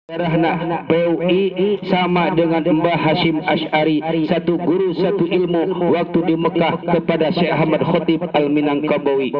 Darahna PUI sama dengan Mbah Hashim Asy'ari, satu guru satu ilmu waktu di Mekah kepada Syekh Ahmad Khotib Al-Minangkabawi.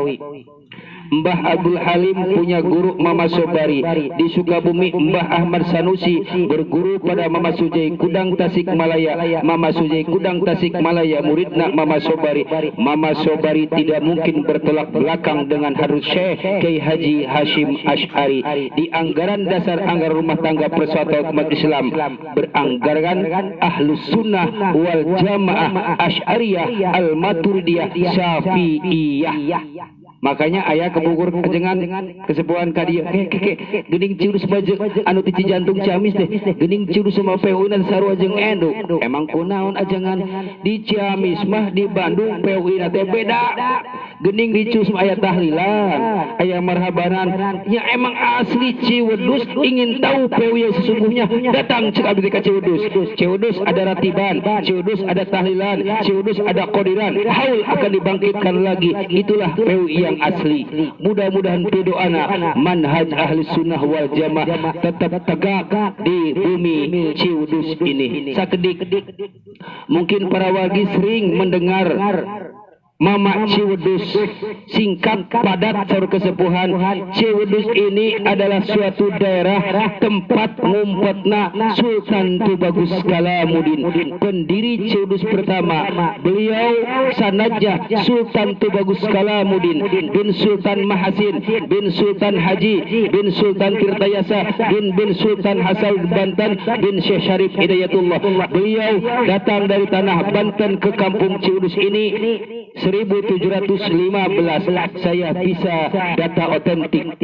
Mbah Abdul Halim punya guru Mama Sobari. Di Sukabumi Mbah Ahmad Sanusi berguru pada Mama Sujai Kudang Tasikmalaya. Mama Sujai Kudang Tasikmalaya muridna Mama Sobari. Mama Sobari tidak mungkin bertolak belakang dengan Harus Syekh Kiai Haji Hashim Asy'ari. Di anggaran dasar anggaran rumah tangga Persatuan Umat Islam beranggaran Ahlus Sunnah wal Jamaah Asy'ariyah Al-Maturidiyah Syafi'iyah. Makanya ayah kebukur kejengan kesepuhan kadia gening ciurus baju anu ti jantung Ciamis teh gening ciurus sama PUI sarua jeung endo emang kunaon ajangan di Ciamis mah di Bandung PUI teh beda gening di cius aya tahlilan aya marhabanan nya emang asli Ciwedus ingin tahu PUI sesungguhnya datang cek abdi ka Ciwedus. Ciwedus ada ratiban, Ciwedus ada tahlilan, Ciwedus ada qodiran, haul akan dibangkitkan lagi. Itulah PUI yang asli. Mudah-mudahan doana manhaj ahli sunnah wal jamaah tetap tegak di bumi Ciwedus ini. Sakedik mungkin para wargi sering mendengar Mama Ciwedus, singkat padat saur kesepuhan. Ciwedus ini adalah suatu daerah tempat ngumpetna Sultan Tubagus Kalamuddin, pendiri Ciwedus pertama. Beliau sanadja Sultan Tubagus Kalamuddin bin Sultan Mahasin bin Sultan Haji bin Sultan Tirtayasa bin Sultan Hasan Banten bin Syekh Syarif Hidayatullah. Beliau datang dari tanah Banten ke kampung Ciwedus ini 1715. Saya bisa data otentik.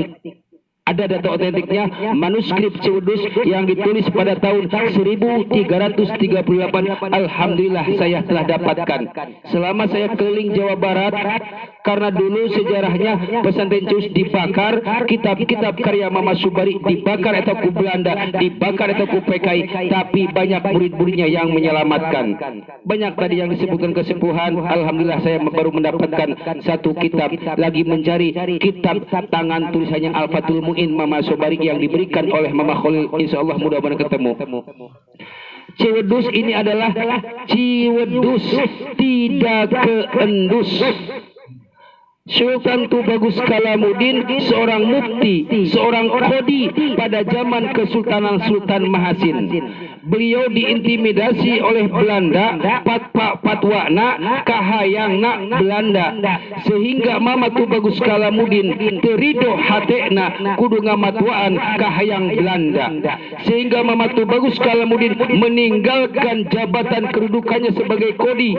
Ada data otentiknya, manuskrip Ciwedus yang ditulis pada tahun 1338. Alhamdulillah saya telah dapatkan. Selama saya keliling Jawa Barat, karena dulu sejarahnya pesantren Ciwedus dibakar, kitab-kitab karya Mama Sobari dibakar atau ku Belanda, dibakar atau ku PKI, tapi banyak murid-muridnya yang menyelamatkan. Banyak tadi yang disebutkan kesepuhan. Alhamdulillah saya baru mendapatkan satu kitab, lagi mencari kitab tangan tulisannya Al-Fathul Mu'in Mama Sobari yang diberikan oleh Mama Khalil. Insyaallah mudah-mudahan ketemu. Ciwedus ini adalah Ciwedus tidak keendus. Sultan Tubagus Kalamuddin seorang mufti, seorang qadi pada zaman Kesultanan Sultan Mahasin. Beliau diintimidasi oleh Belanda, patwana kahayangna Belanda, sehingga Mama Tubagus Kalamuddin terido hatena kudu ngamatwaan kahayang Belanda, sehingga Mama Tubagus Kalamuddin meninggalkan jabatan kedudukannya sebagai qadi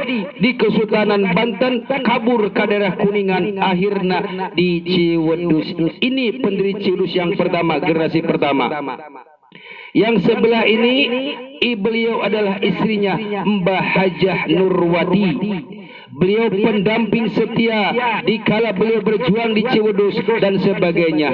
di Kesultanan Banten, kabur ke daerah Kuningan, akhirnya di Ciwedus. Ini pendiri Ciwedus yang pertama, generasi pertama. Yang sebelah ini beliau adalah istrinya Mbah Hajah Nurwati. Beliau pendamping setia dikala beliau berjuang di Ciwedus dan sebagainya.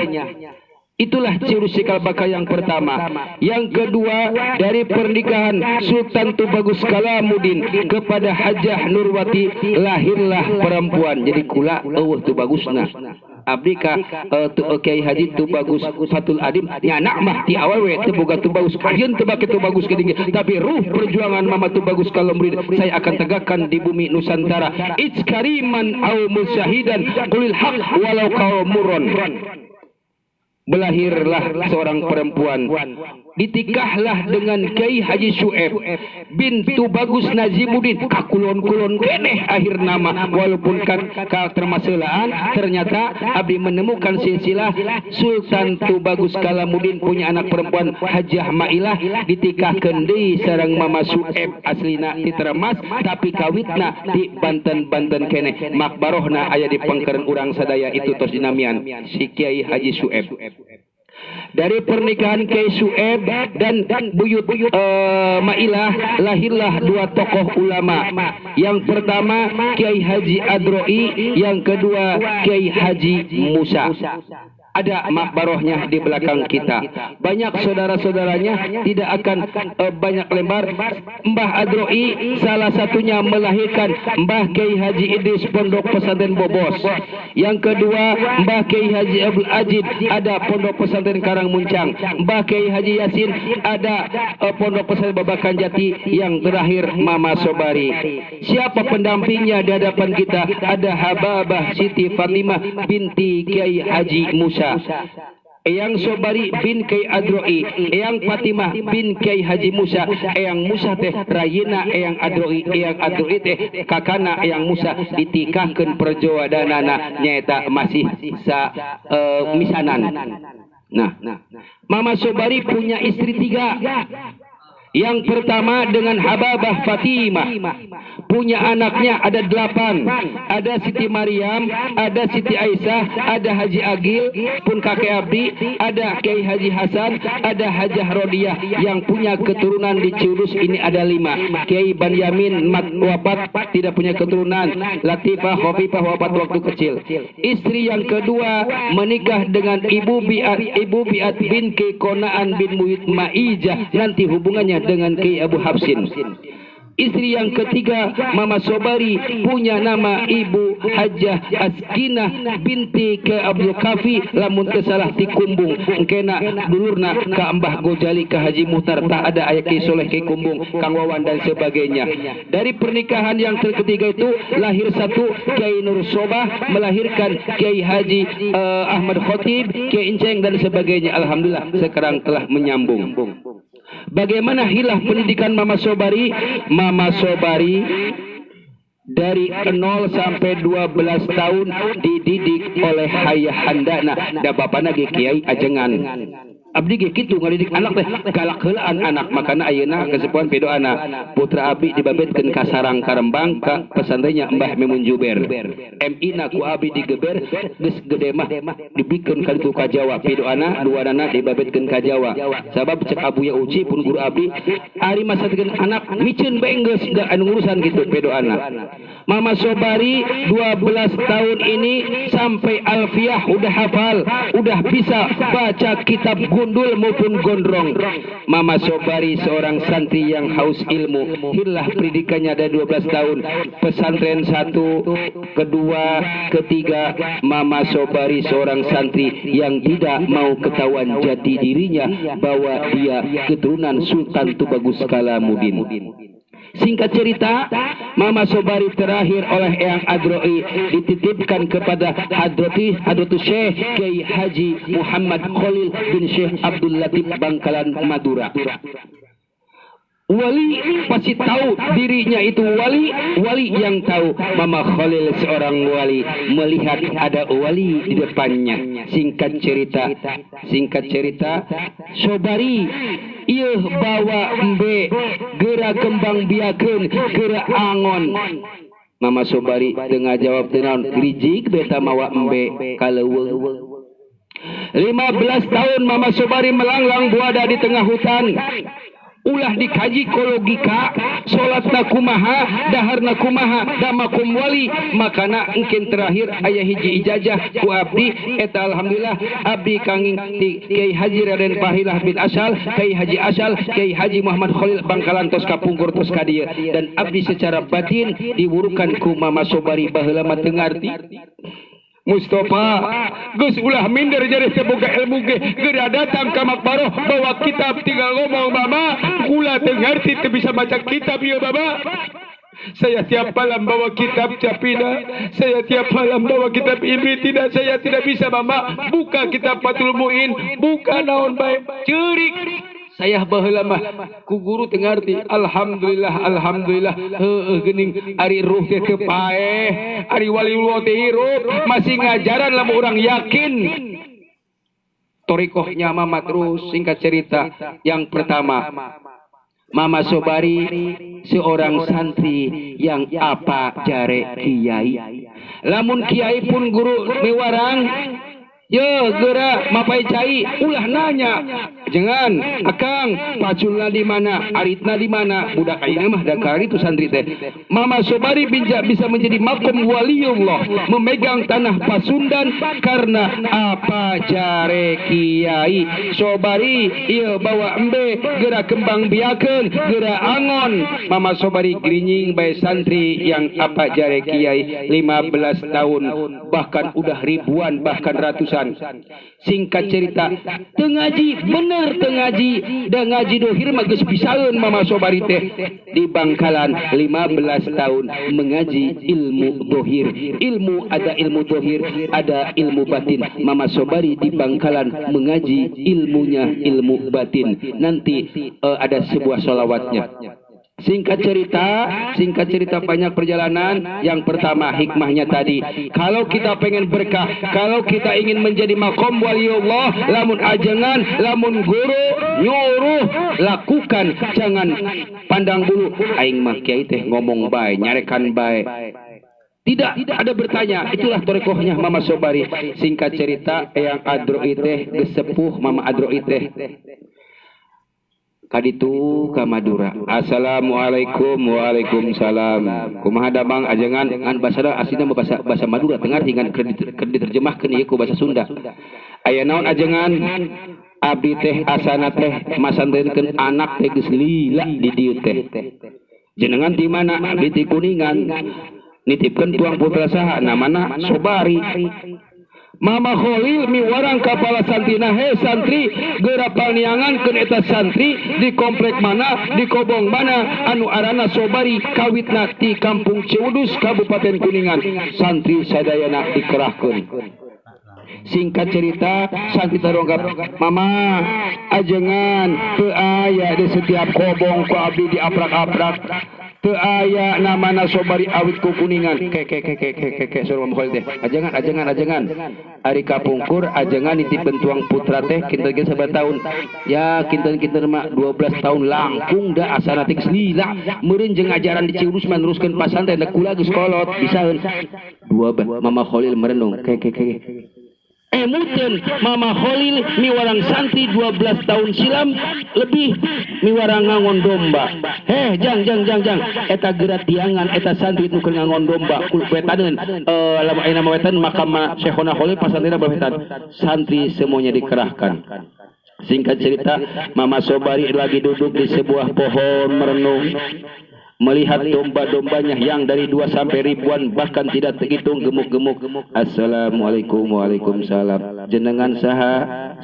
Itulah Ciwedus Cikal Bakal yang pertama. Yang kedua, dari pernikahan Sultan Tubagus Kalamuddin kepada Hajah Nurwati lahirlah perempuan. Jadi kula tu bagusna. Abdi ka Kiai Haji Tubagus Fatul Adim nya anak mah ti awal we teu boga Tubagus, ayeun teu bake Tubagus geuning, tapi ruh perjuangan Mama Tubagus Kalamuddin saya akan tegakkan di bumi Nusantara. Iskariman au musyahidan qulil haq walau qaumuron. Belahirlah seorang perempuan, ditikahlah dengan Kiai Haji Syu'eb bin Tubagus Nazimuddin. Kakulon-kulon keneh akhir nama, walaupun kan termaselaan, ternyata abdi menemukan silsilah Sultan Tubagus Kalamuddin punya anak perempuan Hajah Mailah, ditikahkeun deui sareng Mama Syu'eb aslina ti Tremas tapi kawitna di Banten keneh. Makbarohna aya di pangkeureun urang sadaya itu tos dinamian si Kiai Haji Syu'eb. Dari pernikahan Kiai Syu'eb dan Buyut Mailah lahirlah dua tokoh ulama. Yang pertama Kiai Haji Adroi, yang kedua Kiai Haji Musa. ada makbarohnya di belakang kita. Banyak saudara-saudaranya tidak akan banyak lembar. Mbah Adroi salah satunya melahirkan Mbah Kiai Haji Idris Pondok Pesantren Bobos. Yang kedua Mbah Kiai Haji Abdul Ajid ada Pondok Pesantren Karangmuncang. Mbah Kiai Haji Yasin ada Pondok Pesantren Babakan Jati. Yang terakhir Mama Sobari. Siapa pendampingnya di hadapan kita? Ada Hababah Siti Fatimah binti Kiai Haji Musa, Eyang Sobari bin Kiai Adroi, Eyang Fatimah bin Kiai Haji Musa, Eyang Musa teh Rayina Eyang Adroi, Eyang Adroi teh kakana Eyang Musa ditikahkeun perjodohanana nyaeta masih sa misanan. Nah, Mama Sobari punya istri 3. Yang pertama dengan Hababah Fatimah, punya anaknya ada 8. Ada Siti Maryam, ada Siti Aisyah, ada Haji Agil pun kakek abdi, ada Kiai Haji Hasan, ada Hajah Rodiah. Yang punya keturunan di Ciudus ini ada 5. Kiai Banyamin wafat tidak punya keturunan. Latifah Khofifah wafat waktu kecil. Istri yang kedua menikah dengan Ibu Biat bin Kiai Konaan bin Muhid Maijah, nanti hubungannya dengan Kiai Abu Hafsin. Istri yang ketiga Mama Sobari punya nama Ibu Hajah Askinah binti ke Abdul Kafi lamun kesalah ti Kumbung engkena dulurna ka Mbah Gojali ka Haji Muhtar tak ada ayat Ki Soleh Ki Kumbung Kang Wawan dan sebagainya. Dari pernikahan yang ketiga itu lahir satu Kiai Nur Sobah melahirkan Kiai Haji Ahmad Khotib, Kiai Inceng dan sebagainya. Alhamdulillah sekarang telah menyambung. Bagaimana hilah pendidikan Mama Sobari? Mama Sobari dari 0 sampai 12 tahun dididik oleh hayahandana da bapana ge Kiai Ajengan. Abdi ge kitu ngadidik anak teh galak heulaan anak, makana ayeuna kesepuhan pedoana putra abdi dibabetkeun ka sarang Karembang ka pesantrennya Mbah Memun Juber. MI na ku abdi digeber geus gede mah dibikeun ka ditu ka Jawa, pedoana duanana dibabetkeun ka Jawa. Sabab cek Abuya Uci pun guru abdi ari masakeun anak miceun bae geus anu ngurusan kitu pedoana. Mama Sobari 12 tahun ini sampai alfiah udah hafal, udah bisa baca kitab gundul maupun gondrong. Mama Sobari seorang santri yang haus ilmu. Hilah pendidikannya dari 12 tahun. Pesantren 1, kedua, ketiga. Mama Sobari seorang santri yang tidak mau ketahuan jati dirinya bahwa dia keturunan Sultan Tubagus Kalamuddin. Singkat cerita, Mama Sobari terakhir oleh Eyang Adroi dititipkan kepada Hadratus Syekh Kiai Haji Muhammad Khalil bin Syekh Abdul Latif Bangkalan Madura. Wali pasti tahu dirinya itu wali yang tahu. Mama Khalil seorang wali melihat ada wali di depannya. Singkat cerita, Sobari ieu bawa embe geura kembang biakeun geura angon. Mama Sobari teu ngajawab teu naon, grijig beta mawa embe kaleuweung. 15 tahun Mama Sobari melanglang buada di tengah hutan. Ulah dikaji kologika, salatna kumaha, daharna kumaha, damakum wali, makana engkin terakhir aya hiji ijazah ku abdi eta alhamdulillah abdi kanging Kiai Haji Raden Fahilah bin Asal, Kiai Haji Asal, Kiai Haji Muhammad Khalil Bangkalan tos kapungkur tos ka dieu, dan abdi secara batin diwurukan ku Mama Sobari baheula mah teu ngarti. Mustafa geus ulah minder jadi seboga ilmu ge geura datang ka makbaroh bawa kitab tinggal ngomong mama kula teu ngarti teu bisa baca kitab ieu baba. Saya tiap malam bawa kitab Capina, saya tiap malam bawa kitab Ibni, tidak, saya tidak bisa mama buka kitab Fathul Muin, buka naon bae ceurik. Saya baheula mah ku guru teu ngarti. Alhamdulillah heueuh geuning ari ruh teh teu paeh, ari waliullah teh hirup masih ngajaran lamun urang yakin torikohnya mama terus. Singkat cerita, yang pertama Mama Sobari seorang santri yang apa jare kiai. Lamun kiai pun guru mewarang, yo geura mapai cai ulah nanya Jangan, akang, paculna di mana, aritna di mana, budak ayeuna mah dakari itu santri teh. Mama Sobari bisa menjadi makom waliullah, memegang tanah Pasundan karena apa jare kiai Sobari ieu bawa embe geura kembang biakeun, geura angon. Mama Sobari gerinying bae santri yang apa jare kiai 15 tahun, bahkan udah ribuan, bahkan ratusan. Singkat cerita, tengaji bener tengaji, da ngaji dohir mah geus pisaeun Mama Sobari teh di Bangkalan 15 tahun mengaji ilmu dohir. Ilmu ada ilmu dohir, ada ilmu batin. Mama Sobari di Bangkalan mengaji ilmunya ilmu batin. Nanti ada sebuah sholawatnya. Singkat cerita banyak perjalanan. Yang pertama hikmahnya tadi, kalau kita pengen berkah, kalau kita ingin menjadi makom waliullah, lamun ajengan, lamun guru nyuruh lakukan, jangan pandang bulu. Aing mah kiai teh ngomong bae, nyarekan bae. Tidak ada bertanya. Itulah torekohnya Mama Sobari. Singkat cerita, Eyang Adroi teh gesepuh Mama Adroi teh kaditu ka Madura. Assalamualaikum. Waalaikumsalam. Kumaha damang ajengan ngan basa aslinya bahasa Madura tengah hingga diterjemahkeun ieu ku bahasa Sunda. Aya naon ajengan? Abdi teh asana teh masantreunkeun anak teh geus lila di dieu teh. Jenengan di mana? Abdi di Kuningan. Nitipkeun tuang putra saha namana Sobari. Mama Kholil miwarang kepala santrina, he santri geura palniangankeun eta santri di komplek mana, di kobong mana anu arana Sobari, kawitna ti Kampung Ciudus Kabupaten Kuningan. Santri sadayana dikerahkeun. Singkat cerita, santri taronggap, Mama ajengan teu aya di setiap kobong ku abdi diaprak-aprak. Teu aya namana Sobari awit ku Kuningan. Ke suruh Mama teh. Ajengan. Ari kapungkur ajengan nitipkeun tuang putra teh kinten ge sabar tahun. Ya kinten mah 12 tahun langkung da asana teh lila. Meureun jeung ajaran di Ciudus mah neruskeun pasantren da kula geus kolot bisaeun. Mama Kholil merenung. Emuten Mama Kholil miwarang santri 12 tahun silam lebih miwarang ngangon domba. Jang eta geura tiangan eta santri nu keur ngangon domba kul wetaneun lamun aya nama wetan makam Syekhona Kholil pasantreuna berwetan. Santri semuanya dikerahkan. Singkat cerita, Mama Sobari lagi duduk di sebuah pohon merenung melihat domba-dombanya yang dari 2 sampai ribuan bahkan tidak terhitung gemuk-gemuk. Assalamualaikum. Waalaikumsalam. Jenengan saha?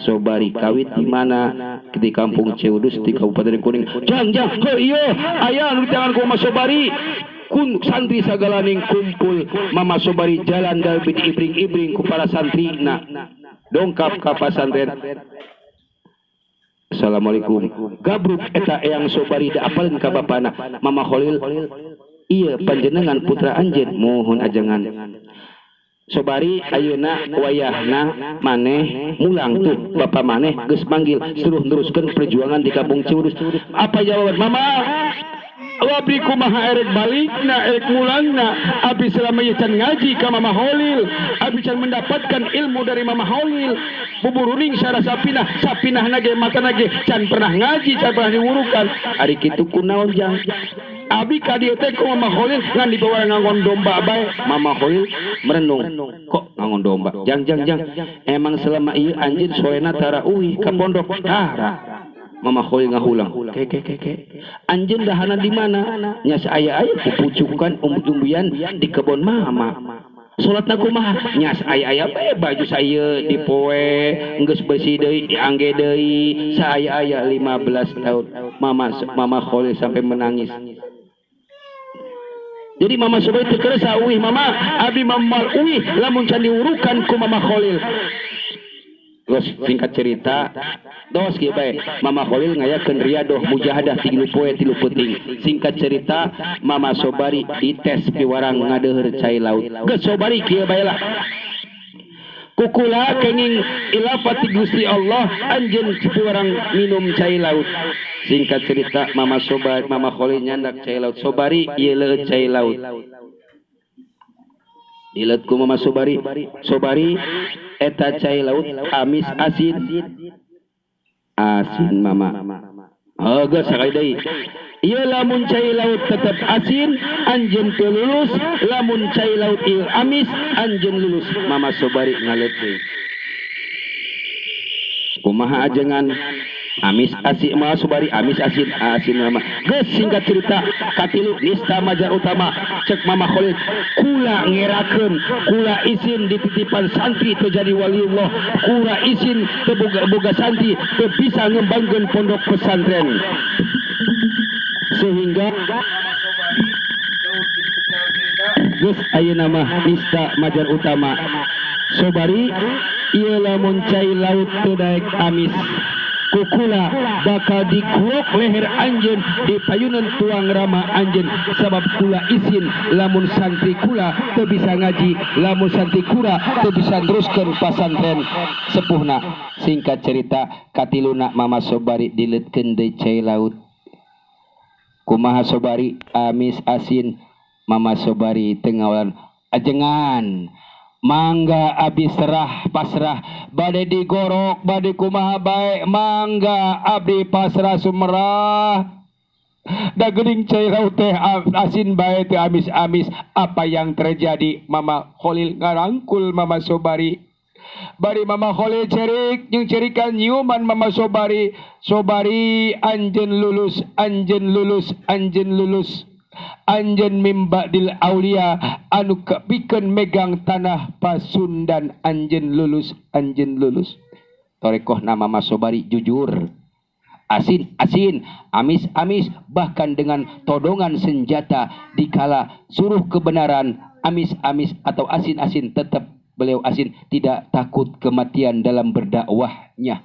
Sobari. Kawit di mana? Di Kampung Ciudus di Kabupaten Kuningan. Jang iya aya anu tangan ku Mama Sobari. Kun santri sagalaning kumpul. Mama Sobari jalan dari ibring-ibring ku para santrina dongkap ka pasantren. Assalamualaikum. Gabruk eta Eyang Sobari da apalin ka bapana. Mama Kholil, iya panjenengan putra anjeun, mohon ajengan. Sobari ayeuna wayahna maneh mulang tuh bapa maneh geus manggil suruh neruskeun perjuangan di Kampung Ciudus. Apa jawaban Mama? Abdi kumaha erek balikna erek mulangna abdi selama ieu can ngaji ka Mama Kholil, abdi can mendapatkan ilmu dari Mama Kholil. Buburuning sara sapinah nage mata nage can pernah ngaji, can pernah diwurukan. Ari kitu kunaon jang? Abi ka dieu teh ku Mama Kholil ngan dibawa ngangon domba bae. Mama Kholil merenung, kok ngangon domba? Jang. Emang selama ieu anjeun soena tarawih ka pondok tara. Mama Kholil ngahulang. Anjeun dahana di mana? Nya saaya-aya pupucukan umbuyan di kebon Mama. Salatna kumaha? Nya saaya-aya bae baju saya dipoe, geus bersih deui, diangge deui. Saaya-aya 15 tahun. Mama Kholil sampai menangis. Jadi Mama Sobari teu kerasa uih Mama, abi mamal uih lamun can diurukan ku Mama Kholil. Terus singkat cerita, dos kieu bae Mama Kholil ngayakeun riadoh mujahadah 3 poe 3 peuting. Singkat cerita, Mama Sobari dites piwarang ngadeuheur cai laut. Geus Sobari kieu bae lah. Kukula kenging ilafati Gusti Allah anjeun piwarang minum cai laut. Singkat cerita, Mama Kholil nyandak cai laut. Sobari ieu leueut cai laut. Dileut ku Mama Sobari eta cai laut amis asin asin mama. Aga sakali deui. Ieu lamun cai laut tetep asin, anjeun teu lulus, lamun cai laut ieu amis, anjeun lulus. Mama Sobari ngaleut deui. Kumaha ajengan amis asin Mama Sobari amis asin mama. Geus singkat cerita katilu nista majar utama cek Mama Khalil kula ngerakeun kula isin dititipan santri teu jadi waliullah kula isin teu boga santri teu bisa ngembangkeun pondok pesantren sehingga geus ayeuna mah nista majar utama Sobari ieu lamun cai laut teu daek amis kukula bakal dikurok leher anjeun di payunan tuang rama anjeun sabab kula isin lamun santri kula teu bisa ngaji lamun santri kula teu bisa teruskeun pasantren sepuhna. Singkat cerita katiluna Mama Sobari dileutkeun deui cai laut. Kumaha Sobari amis asin Mama Sobari teu ngawalan ajengan mangga abdi serah pasrah bade digorok bade kumaha bae mangga abdi pasrah sumerah da geuning cai laut teh asin bae teh amis-amis. Apa yang terjadi? Mama Khalil ngarangkul Mama Sobari. Bari Mama Khalil cerik jeung cerikan nyiuman Mama Sobari. Sobari anjeun lulus anjeun lulus anjeun lulus anjeun mimbadil aulia anu kapikeun megang tanah Pasundan anjeun lulus anjeun lulus. Torekohna Mama Sobari jujur asin asin amis amis bahkan dengan todongan senjata dikala suruh kebenaran amis amis atau asin asin tetap beliau asin tidak takut kematian dalam berdakwahnya.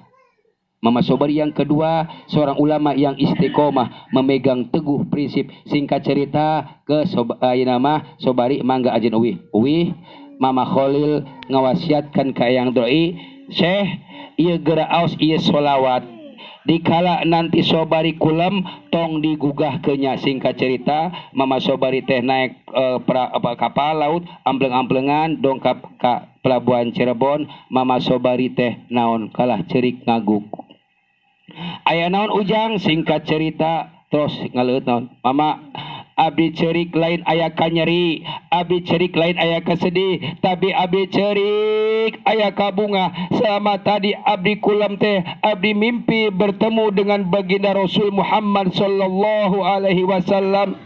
Mama Sobari yang kedua seorang ulama yang istiqomah memegang teguh prinsip. Singkat cerita ke Sobari mangga ajen uwi Mama Khalil ngawasiatkan ka yang doi Syekh ieu geura aos ieu sholawat dikala nanti Sobari kulam tong digugah kenya. Singkat cerita Mama Sobari teh naik kapal laut ampleng-amplengan dongkap ka pelabuhan Cirebon. Mama Sobari teh naon kalah cerik ngaguk aya naon ujang. Singkat cerita terus ngaleut naon mama abdi cerik lain aya ka nyeri abdi cerik lain aya ka sedih tapi abdi cerik aya ka bunga. Selama tadi abdi kulam teh abdi mimpi bertemu dengan baginda Rasul Muhammad sallallahu alaihi wasallam.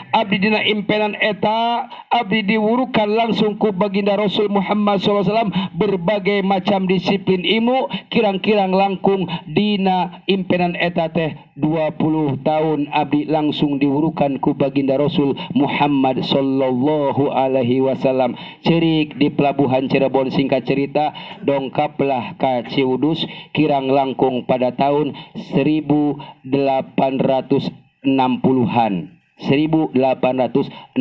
Abdi dina impenan eta abdi diwurukan langsung ku baginda Rasul Muhammad SAW berbagai macam disiplin ilmu kirang-kirang langkung dina impenan eta teh 20 tahun abdi langsung diwurukan ku baginda Rasul Muhammad sallallahu alaihi wasallam. Cerik di pelabuhan Cirebon. Singkat cerita dongkaplah ka Ciudus kirang langkung pada tahun 1860-an 1860